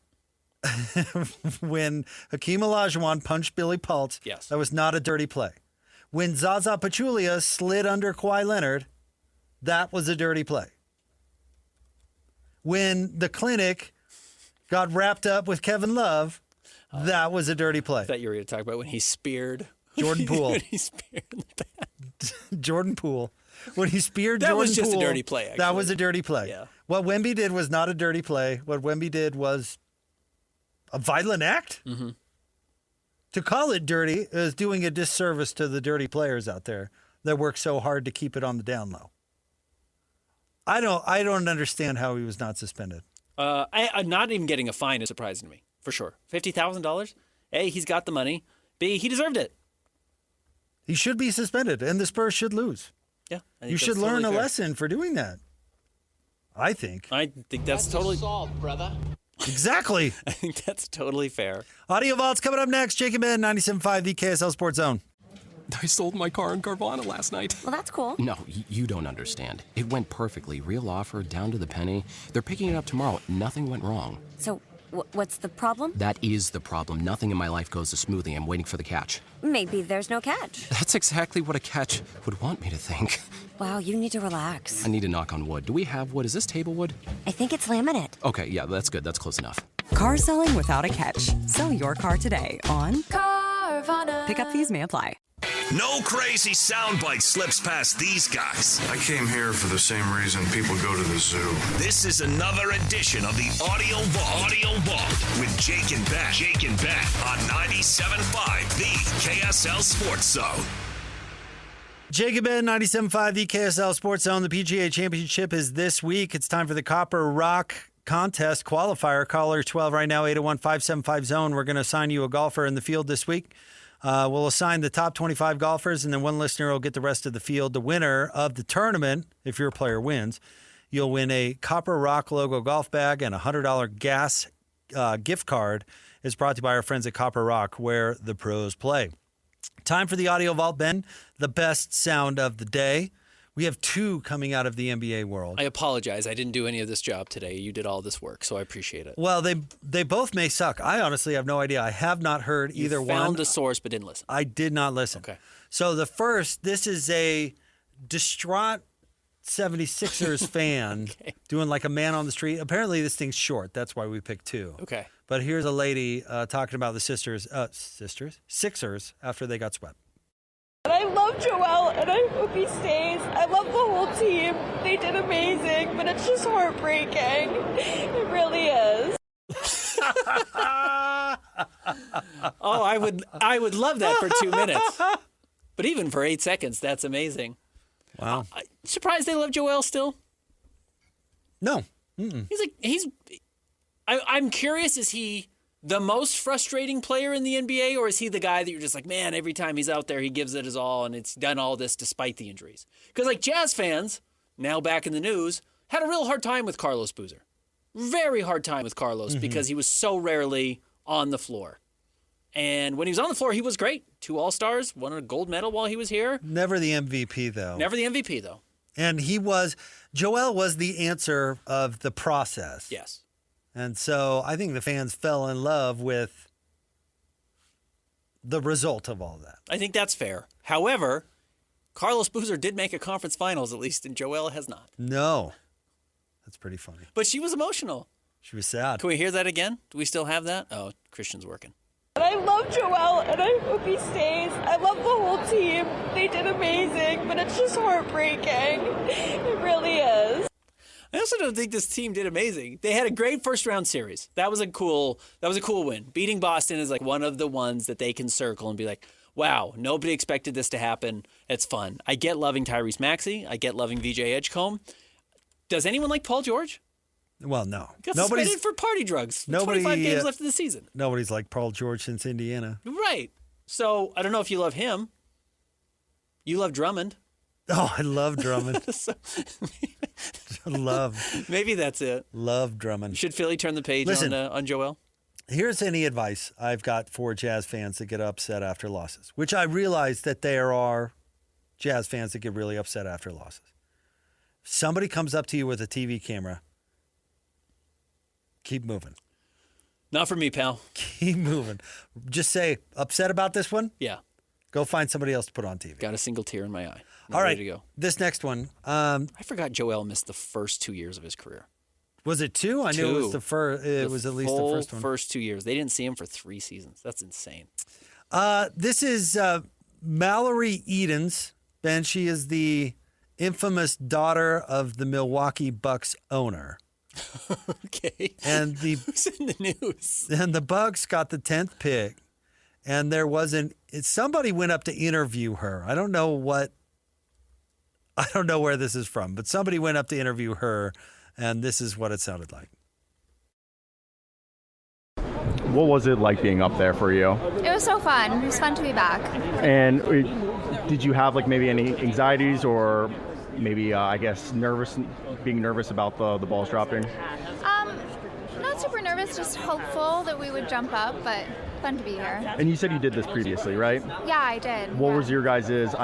S6: Hakeem Olajuwon punched Billy Pult, that was not a dirty play. When Zaza Pachulia slid under Kawhi Leonard, that was a dirty play. When the Clinic got wrapped up with Kevin Love, that was a dirty play.
S7: I thought you were going to talk about when he speared
S6: Jordan Poole.
S7: when he speared in the back.
S6: Jordan Poole. When he speared Jordan Poole.
S7: That was just a dirty play, actually.
S6: That was a dirty play.
S7: Yeah.
S6: What Wemby did was not a dirty play. What Wemby did was a violent act.
S7: Mm-hmm.
S6: To call it dirty is doing a disservice to the dirty players out there that work so hard to keep it on the down low. I don't understand how he was not suspended.
S7: I'm not even getting a fine is surprising to me, for sure. $50,000? A, he's got the money. B, he deserved it.
S6: He should be suspended, and the Spurs should lose.
S7: Yeah.
S6: You should learn a lesson for doing that. I think
S7: that's totally
S12: assault, brother.
S6: Exactly.
S7: I think that's totally fair.
S6: Audio Vault's coming up next. Jake and Ben, 97.5, the KSL Sports Zone.
S12: I sold my car in Carvana last night.
S2: Well, that's cool.
S12: No, you don't understand. It went perfectly. Real offer, down to the penny. They're picking it up tomorrow. Nothing went wrong.
S2: So, what's the problem?
S12: That is the problem. Nothing in my life goes as smoothly. I'm waiting for the catch.
S2: Maybe there's no catch.
S12: That's exactly what a catch would want me to think.
S2: Wow, you need to relax.
S12: I need to knock on wood. Do we have wood? Is this table wood?
S2: I think it's laminate.
S12: Okay, yeah, that's good. That's close enough.
S3: Car selling without a catch. Sell your car today on
S2: Carvana.
S3: Pickup fees may apply.
S5: No crazy soundbite slips past these guys.
S13: I came here for the same reason people go to the zoo.
S5: This is another edition of the Audio Vault with Jake and Ben. On 97.5, the KSL Sports Zone.
S6: Jake and Ben, 97.5, the KSL Sports Zone. The PGA Championship is this week. It's time for the Copper Rock Contest qualifier. Caller 12 right now, 801-575-ZONE. We're going to assign you a golfer in the field this week. We'll assign the top 25 golfers, and then one listener will get the rest of the field. The winner of the tournament, if your player wins, you'll win a Copper Rock logo golf bag and a $100 gas gift card. It's brought to you by our friends at Copper Rock, where the pros play. Time for the Audio Vault, Ben, the best sound of the day. We have two coming out of the NBA world.
S7: I apologize. I didn't do any of this job today. You did all this work, so I appreciate it.
S6: Well, they both may suck. I honestly have no idea. I have not heard either one.
S7: You found the source but didn't listen.
S6: I did not listen.
S7: Okay.
S6: So the first, this is a distraught 76ers fan doing like a man on the street. Apparently this thing's short. That's why we picked two.
S7: Okay.
S6: But here's a lady talking about the Sixers after they got swept.
S14: And I love Joel, and I hope he stays. I love the whole team. They did amazing, but it's just heartbreaking. It really is.
S7: Oh, I would love that for 2 minutes. But even for 8 seconds, that's amazing.
S6: Wow.
S7: Surprised they love Joel still?
S6: No.
S7: Mm-mm. I'm curious, is he the most frustrating player in the NBA, or is he the guy that you're just like, man, every time he's out there, he gives it his all, and it's done all this despite the injuries? Because like Jazz fans, now back in the news, had a real hard time with Carlos Boozer. Very hard time with Carlos because he was so rarely on the floor. And when he was on the floor, he was great. 2 All-Stars, won a gold medal while he was here.
S6: Never the MVP, though.
S7: Never the MVP, though.
S6: And Joel was the answer of the process.
S7: Yes.
S6: And so I think the fans fell in love with the result of all that.
S7: I think that's fair. However, Carlos Boozer did make a conference finals, at least, and Joel has not.
S6: No. That's pretty funny.
S7: But she was emotional.
S6: She was sad.
S7: Can we hear that again? Do we still have that? Oh, Christian's working.
S14: And I love Joel, and I hope he stays. I love the whole team. They did amazing, but it's just heartbreaking. It really is.
S7: I also don't think this team did amazing. They had a great first-round series. That was a cool win. Beating Boston is like one of the ones that they can circle and be like, wow, nobody expected this to happen. It's fun. I get loving Tyrese Maxey. I get loving VJ Edgecombe. Does anyone like Paul George?
S6: Well, no.
S7: Got suspended for party drugs. 25 games left in the season.
S6: Nobody's like Paul George since Indiana.
S7: Right. So I don't know if you love him. You love Drummond.
S6: Oh, I love Drummond.
S7: Maybe that's it.
S6: Love Drummond.
S7: Should Philly turn the page on Joel?
S6: Here's any advice I've got for Jazz fans that get upset after losses, which I realize that there are Jazz fans that get really upset after losses. If somebody comes up to you with a TV camera, keep moving.
S7: Not for me, pal.
S6: Keep moving. Just say, upset about this one?
S7: Yeah.
S6: Go find somebody else to put on TV.
S7: Got a single tear in my eye.
S6: All right,
S7: ready to go.
S6: This next one.
S7: I forgot Joel missed the first 2 years of his career.
S6: Was it 2? I knew it was the first. It was at least the first one.
S7: First 2 years. They didn't see him for 3 seasons. That's insane.
S6: This is Mallory Edens. Ben, she is the infamous daughter of the Milwaukee Bucks owner.
S7: Okay.
S6: And
S7: who's in the news?
S6: And the Bucks got the 10th pick, and there wasn't. Somebody went up to interview her. I don't know where this is from, but somebody went up to interview her, and this is what it sounded like.
S15: What was it like being up there for you?
S16: It was so fun. It was fun to be back.
S15: And did you have maybe any anxieties or maybe being nervous about the balls dropping?
S16: Not super nervous, just hopeful that we would jump up, but fun to be here.
S15: And you said you did this previously, right?
S16: Yeah, I did.
S15: What was your guys'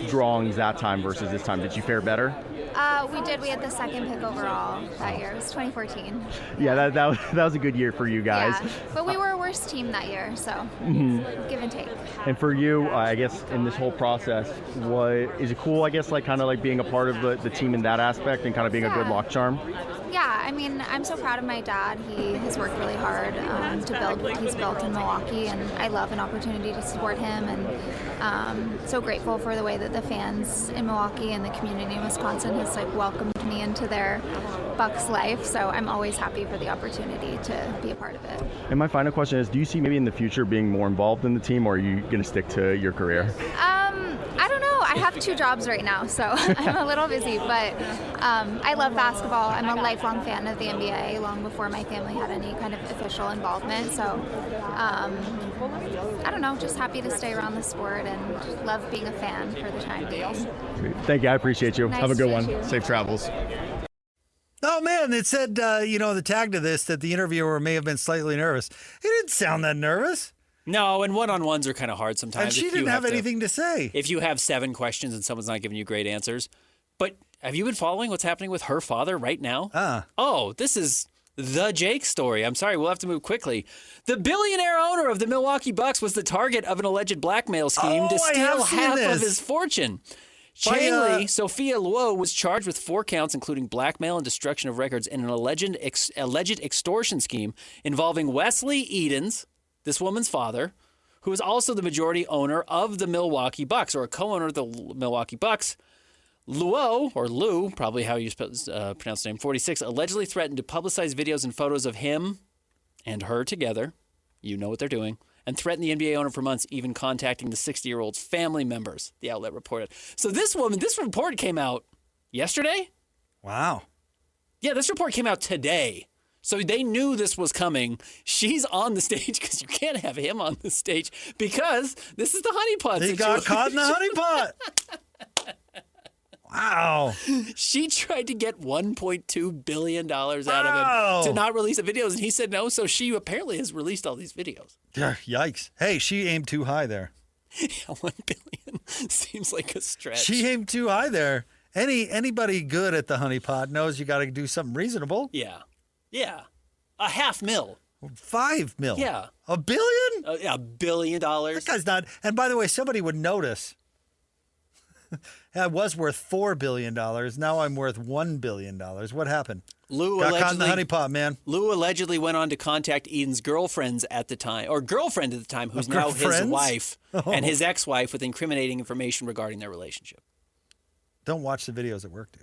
S15: drawings that time versus this time? Did you fare better?
S16: We did. We had the 2nd pick overall that year. It was 2014.
S15: Yeah, that was a good year for you guys.
S16: Yeah, but we were a worse team that year, so give and take.
S15: And for you, in this whole process, is it cool, being a part of the team in that aspect and kind of being a good lock charm?
S16: Yeah, I mean, I'm so proud of my dad. He has worked really hard to build what he's built in Milwaukee, and I love an opportunity to support him, and so grateful for the way that the fans in Milwaukee and the community in Wisconsin has welcomed me into their Bucks life, so I'm always happy for the opportunity to be a part of it.
S15: And my final question is, do you see maybe in the future being more involved in the team, or are you going to stick to your career?
S16: I don't know. I I have 2 jobs right now, so I'm a little busy, but I love basketball. I'm a lifelong fan of the NBA, long before my family had any kind of official involvement. So, I don't know, just happy to stay around the sport and love being a fan for the time being.
S15: Thank you. I appreciate you.
S16: Nice
S15: Have a good
S16: to
S15: one.
S16: meet you.
S15: Safe travels.
S6: Oh, man, it said, the tag to this, that the interviewer may have been slightly nervous. He didn't sound that nervous.
S7: No, and one-on-ones are kind of hard sometimes.
S6: And she
S7: if
S6: didn't
S7: you
S6: have anything to say.
S7: If you have 7 questions and someone's not giving you great answers. But have you been following what's happening with her father right now? Oh, this is the Jake story. I'm sorry, we'll have to move quickly. The billionaire owner of the Milwaukee Bucks was the target of an alleged blackmail scheme to steal half of his fortune. Chang-Li Sophia Luo was charged with 4 counts, including blackmail and destruction of records, in an alleged extortion scheme involving Wesley Edens, this woman's father, who is also the majority owner of the Milwaukee Bucks, or a co-owner of the Milwaukee Bucks. Luo, or Lou, probably how you pronounce the name, 46, allegedly threatened to publicize videos and photos of him and her together. You know what they're doing. And threatened the NBA owner for months, even contacting the 60-year-old's family members, the outlet reported. So this report came out yesterday?
S6: Wow.
S7: Yeah, this report came out today. So they knew this was coming. She's on the stage because you can't have him on the stage because this is the honeypot situation.
S6: He got caught in the honeypot. Wow.
S7: She tried to get $1.2 billion out of him to not release the videos, and he said no, so she apparently has released all these videos.
S6: Yikes. Hey, she aimed too high there.
S7: Yeah, $1 billion seems like a stretch.
S6: She aimed too high there. Anybody good at the honeypot knows you got to do something reasonable.
S7: Yeah. Yeah. $500,000.
S6: 5 million.
S7: Yeah.
S6: $1 billion?
S7: Yeah, $1 billion.
S6: That guy's not. And by the way, somebody would notice. I was worth $4 billion. Now I'm worth $1 billion. What happened?
S7: Lou
S6: got caught in the honeypot, man.
S7: Lou allegedly went on to contact Eden's girlfriend at the time, who's now his wife, and his ex-wife, with incriminating information regarding their relationship.
S6: Don't watch the videos at work, dude.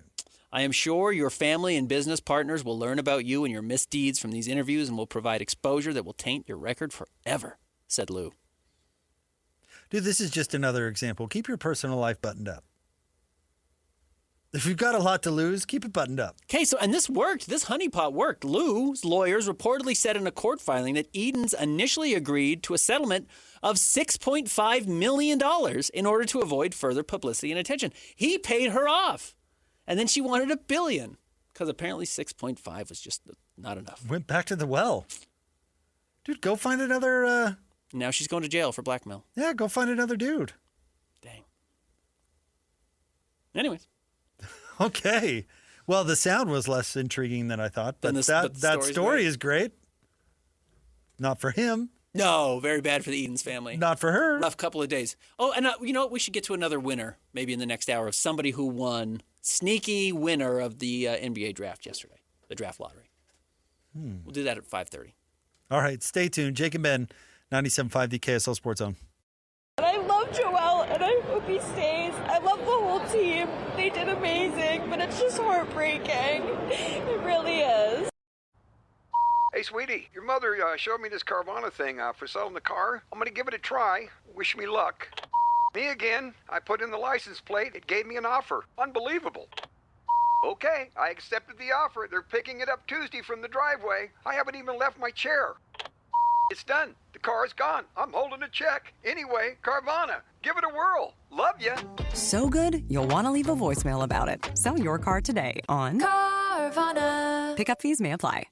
S7: I am sure your family and business partners will learn about you and your misdeeds from these interviews and will provide exposure that will taint your record forever, said Lou.
S6: Dude, this is just another example. Keep your personal life buttoned up. If you've got a lot to lose, keep it buttoned up.
S7: Okay, so, and this worked. This honeypot worked. Lou's lawyers reportedly said in a court filing that Edens initially agreed to a settlement of $6.5 million in order to avoid further publicity and attention. He paid her off. And then she wanted $1 billion because apparently 6.5 was just not enough.
S6: Went back to the well. Dude, go find another...
S7: Now she's going to jail for blackmail.
S6: Yeah, go find another dude.
S7: Dang. Anyways.
S6: Okay. Well, the sound was less intriguing than I thought, but that story is great. Not for him.
S7: No, very bad for the Edens family.
S6: Not for her.
S7: Rough couple of days. Oh, and you know what? We should get to another winner maybe in the next hour of somebody who won. Sneaky winner of the NBA draft yesterday, the draft lottery. We'll do that at 5:30.
S6: All right, stay tuned. Jake and Ben, 97.5, the KSL Sports Zone.
S14: And I love Joel, and I hope he stays. I love the whole team. They did amazing, but it's just heartbreaking. It really is.
S10: Hey, sweetie, your mother showed me this Carvana thing for selling the car. I'm going to give it a try. Wish me luck. Me again. I put in the license plate. It gave me an offer. Unbelievable. Okay, I accepted the offer. They're picking it up Tuesday from the driveway. I haven't even left my chair. It's done. The car's gone. I'm holding a check. Anyway, Carvana, give it a whirl. Love ya.
S3: So good, you'll want to leave a voicemail about it. Sell your car today on
S2: Carvana.
S3: Pickup fees may apply.